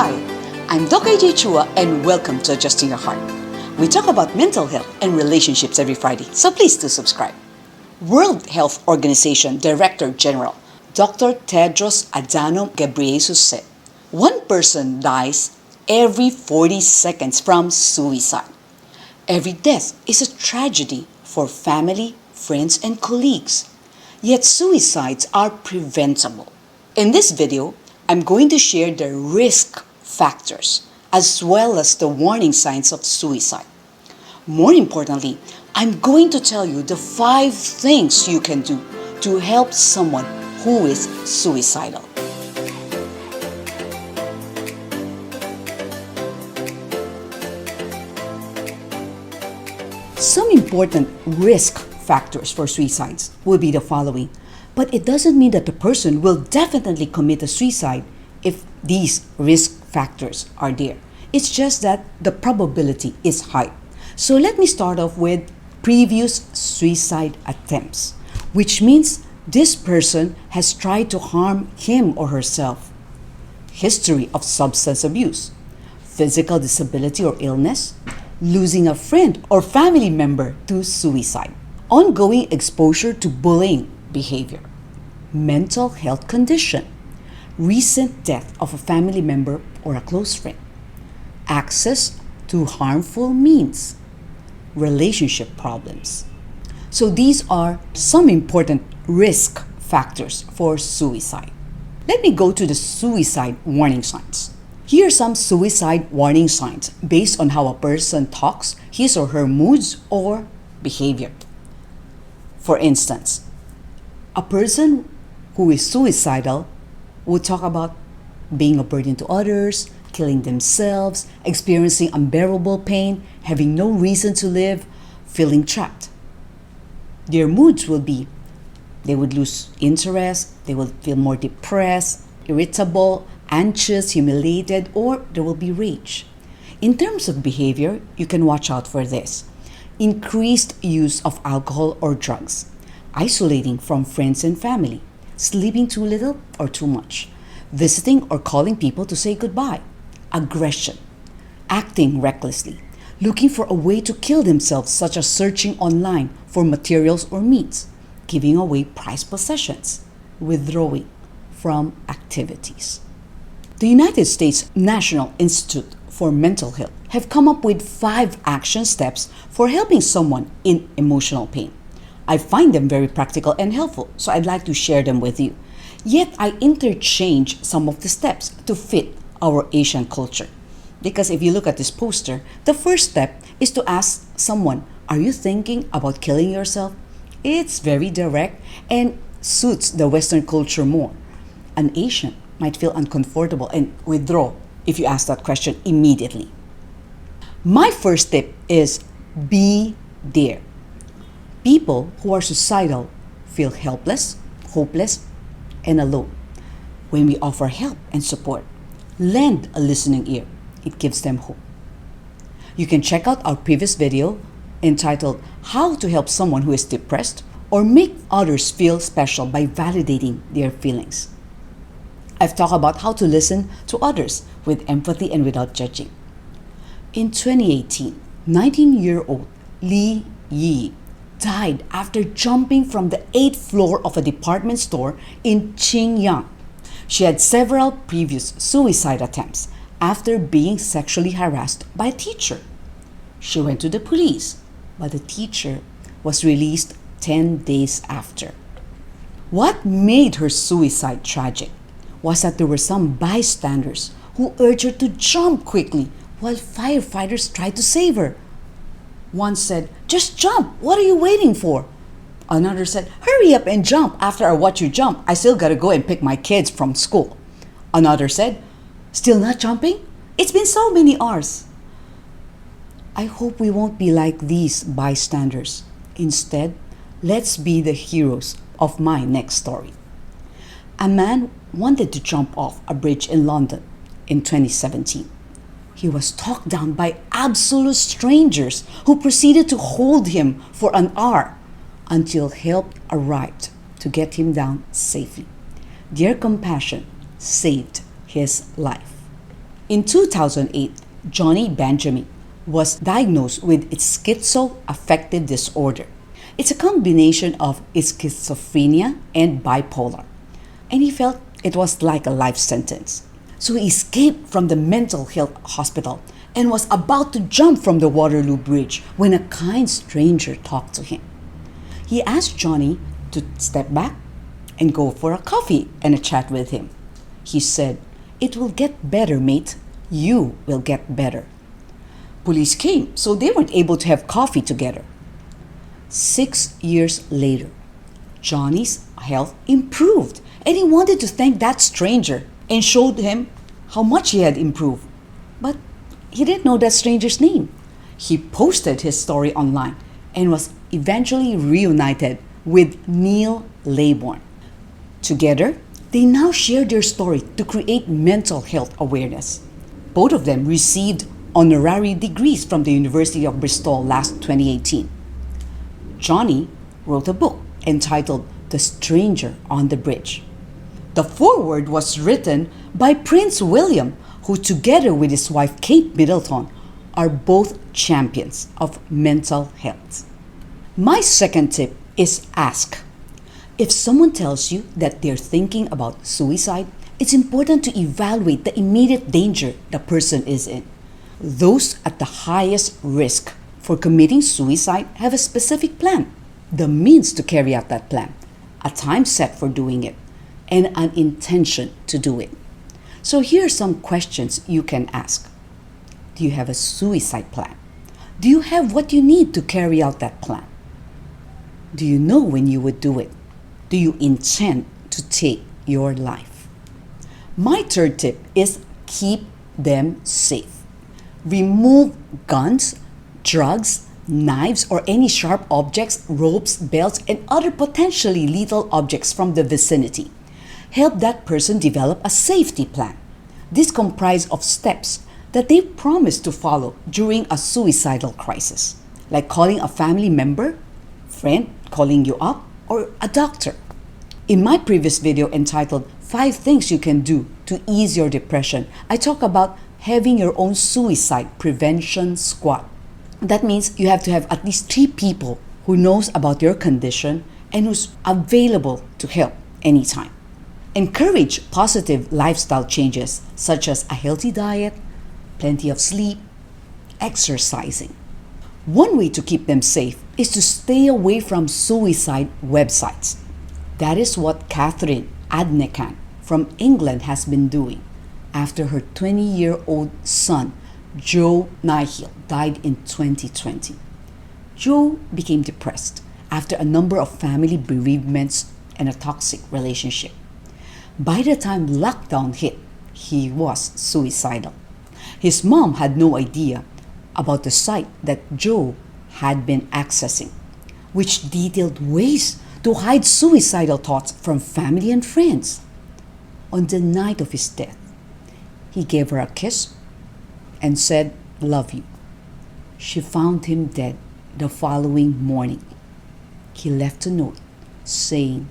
Hi, I'm Doc AJ Chua and welcome to Adjusting Your Heart. We talk about mental health and relationships every Friday, so please do subscribe. World Health Organization Director General Dr. Tedros Adhanom Ghebreyesus said, one person dies every 40 seconds from suicide. Every death is a tragedy for family, friends, and colleagues. Yet suicides are preventable. In this video, I'm going to share the risk factors as well as the warning signs of suicide. More importantly, I'm going to tell you the 5 things you can do to help someone who is suicidal. Some important risk factors for suicides will be the following, but it doesn't mean that the person will definitely commit a suicide if these risk factors are there. It's just that the probability is high. So let me start off with previous suicide attempts, which means this person has tried to harm him or herself. History of substance abuse, physical disability or illness, losing a friend or family member to suicide, ongoing exposure to bullying behavior, mental health condition, recent death of a family member or a close friend, access to harmful means, relationship problems. So these are some important risk factors for suicide. Let me go to the suicide warning signs. Here are some suicide warning signs based on how a person talks, his or her moods or behavior. For instance, a person who is suicidal would talk about being a burden to others, killing themselves, experiencing unbearable pain, having no reason to live, feeling trapped. Their moods will be, they would lose interest, they will feel more depressed, irritable, anxious, humiliated, or there will be rage. In terms of behavior, you can watch out for this. Increased use of alcohol or drugs, isolating from friends and family, sleeping too little or too much, visiting or calling people to say goodbye, aggression, acting recklessly, looking for a way to kill themselves such as searching online for materials or means, giving away prized possessions, withdrawing from activities. The United States National Institute for Mental Health have come up with 5 action steps for helping someone in emotional pain. I find them very practical and helpful, so I'd like to share them with you. Yet I interchange some of the steps to fit our Asian culture. Because if you look at this poster, the first step is to ask someone, are you thinking about killing yourself? It's very direct and suits the Western culture more. An Asian might feel uncomfortable and withdraw if you ask that question immediately. My first tip is be there. People who are suicidal feel helpless, hopeless, and alone. When we offer help and support, lend a listening ear, it gives them hope. You can check out our previous video entitled How to Help Someone Who is Depressed or Make Others Feel Special by Validating Their Feelings. I've talked about how to listen to others with empathy and without judging. In 2018, 19-year-old Lee Yi died after jumping from the 8th floor of a department store in Qingyang. She had several previous suicide attempts after being sexually harassed by a teacher. She went to the police, but the teacher was released 10 days after. What made her suicide tragic was that there were some bystanders who urged her to jump quickly while firefighters tried to save her. One said, "Just jump, what are you waiting for?" Another said, "Hurry up and jump. After I watch you jump, I still gotta go and pick my kids from school." Another said, "Still not jumping? It's been so many hours." I hope we won't be like these bystanders. Instead, let's be the heroes of my next story. A man wanted to jump off a bridge in London in 2017. He was talked down by absolute strangers who proceeded to hold him for an hour until help arrived to get him down safely. Their compassion saved his life. In 2008, Johnny Benjamin was diagnosed with schizoaffective disorder. It's a combination of schizophrenia and bipolar, and he felt it was like a life sentence. So he escaped from the mental health hospital and was about to jump from the Waterloo Bridge when a kind stranger talked to him. He asked Johnny to step back and go for a coffee and a chat with him. He said, "It will get better, mate. You will get better." Police came, so they weren't able to have coffee together. 6 years later, Johnny's health improved, and he wanted to thank that stranger and showed him how much he had improved. But he didn't know that stranger's name. He posted his story online and was eventually reunited with Neil Laybourne. Together, they now share their story to create mental health awareness. Both of them received honorary degrees from the University of Bristol last 2018. Johnny wrote a book entitled The Stranger on the Bridge. The foreword was written by Prince William, who together with his wife Kate Middleton are both champions of mental health. My second tip is ask. If someone tells you that they're thinking about suicide, it's important to evaluate the immediate danger the person is in. Those at the highest risk for committing suicide have a specific plan, the means to carry out that plan, a time set for doing it, and an intention to do it. So here are some questions you can ask. Do you have a suicide plan? Do you have what you need to carry out that plan? Do you know when you would do it? Do you intend to take your life? My third tip is keep them safe. Remove guns, drugs, knives, or any sharp objects, ropes, belts, and other potentially lethal objects from the vicinity. Help that person develop a safety plan. This comprises of steps that they promise to follow during a suicidal crisis, like calling a family member, friend calling you up, or a doctor. In my previous video entitled 5 Things You Can Do to Ease Your Depression, I talk about having your own suicide prevention squad. That means you have to have at least 3 people who knows about your condition and who's available to help anytime. Encourage positive lifestyle changes such as a healthy diet, plenty of sleep, exercising. One way to keep them safe is to stay away from suicide websites. That is what Catherine Adnecan from England has been doing after her 20-year-old son, Joe Nihil, died in 2020. Joe became depressed after a number of family bereavements and a toxic relationship. By the time lockdown hit, he was suicidal. His mom had no idea about the site that Joe had been accessing, which detailed ways to hide suicidal thoughts from family and friends. On the night of his death, he gave her a kiss and said, "Love you." She found him dead the following morning. He left a note saying,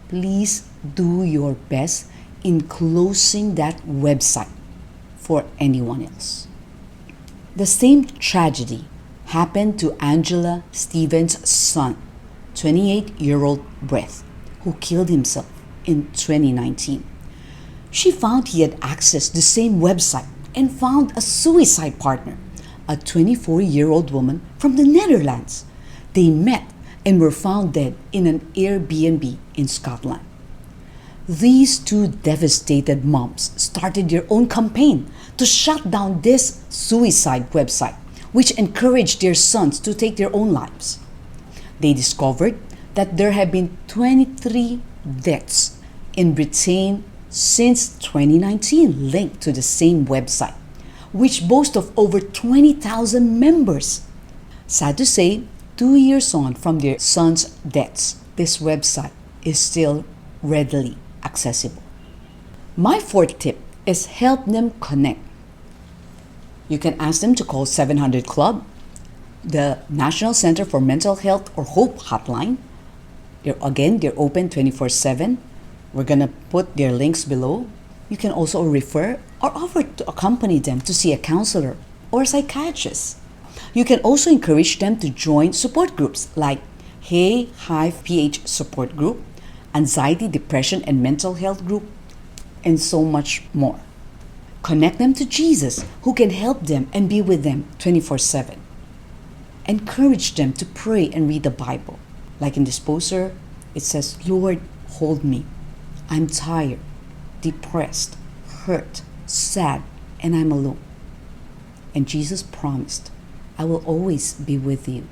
"Please do your best in closing that website for anyone else." The same tragedy happened to Angela Stevens' son, 28-year-old Brett, who killed himself in 2019. She found he had accessed the same website and found a suicide partner, a 24-year-old woman from the Netherlands. They met and were found dead in an Airbnb in Scotland. These 2 devastated moms started their own campaign to shut down this suicide website, which encouraged their sons to take their own lives. They discovered that there have been 23 deaths in Britain since 2019 linked to the same website, which boasts of over 20,000 members. Sad to say, 2 years on from their sons' deaths, this website is still readily accessible. My 4th tip is help them connect. You can ask them to call 700 Club, the National Center for Mental Health or HOPE hotline. They're open 24/7. We're going to put their links below. You can also refer or offer to accompany them to see a counselor or a psychiatrist. You can also encourage them to join support groups like Hey-PH support group, anxiety, depression, and mental health group, and so much more. Connect them to Jesus, who can help them and be with them 24/7. Encourage them to pray and read the Bible. Like in this poster, it says, Lord, hold me. I'm tired, depressed, hurt, sad, and I'm alone. And Jesus promised, I will always be with you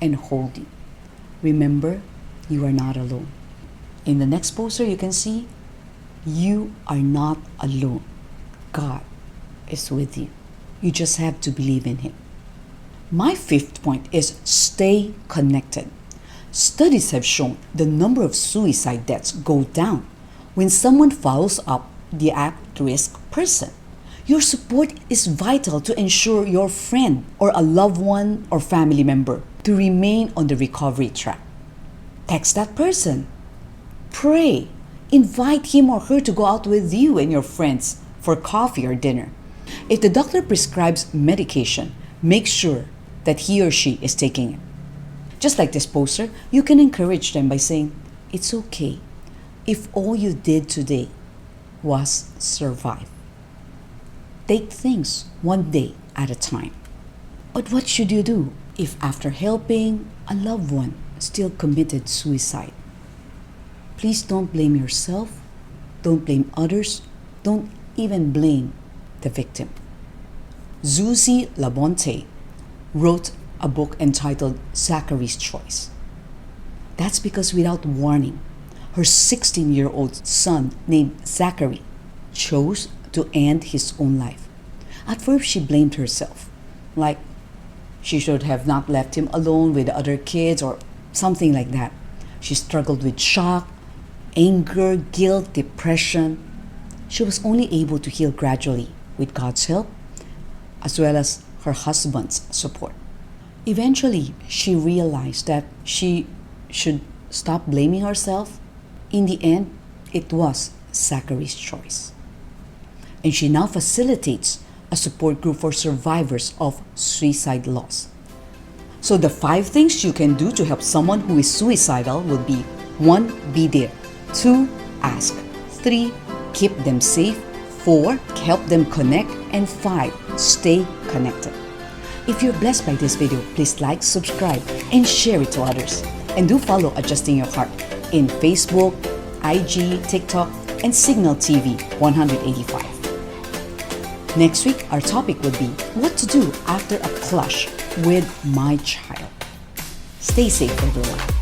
and hold you. Remember, you are not alone. In the next poster, you can see, you are not alone. God is with you. You just have to believe in Him. My fifth point is stay connected. Studies have shown the number of suicide deaths go down when someone follows up the at-risk person. Your support is vital to ensure your friend or a loved one or family member to remain on the recovery track. Text that person. Pray. Invite him or her to go out with you and your friends for coffee or dinner. If the doctor prescribes medication, make sure that he or she is taking it. Just like this poster, you can encourage them by saying, it's okay if all you did today was survive. Take things one day at a time. But what should you do if after helping a loved one still committed suicide? Please don't blame yourself, don't blame others, don't even blame the victim. Zuzi Labonte wrote a book entitled Zachary's Choice. That's because without warning, her 16-year-old son named Zachary chose to end his own life. At first, she blamed herself, like she should have not left him alone with the other kids or something like that. She struggled with shock, anger, guilt, depression. She was only able to heal gradually with God's help, as well as her husband's support. Eventually, she realized that she should stop blaming herself. In the end, it was Zachary's choice. And she now facilitates a support group for survivors of suicide loss. So the 5 things you can do to help someone who is suicidal will be 1. Be there. 2. Ask. 3. Keep them safe. 4. Help them connect. And 5. Stay connected. If you're blessed by this video, please like, subscribe, and share it to others. And do follow Adjusting Your Heart in Facebook, IG, TikTok, and Signal TV 185. Next week, our topic would be what to do after a clash with my child. Stay safe, everyone.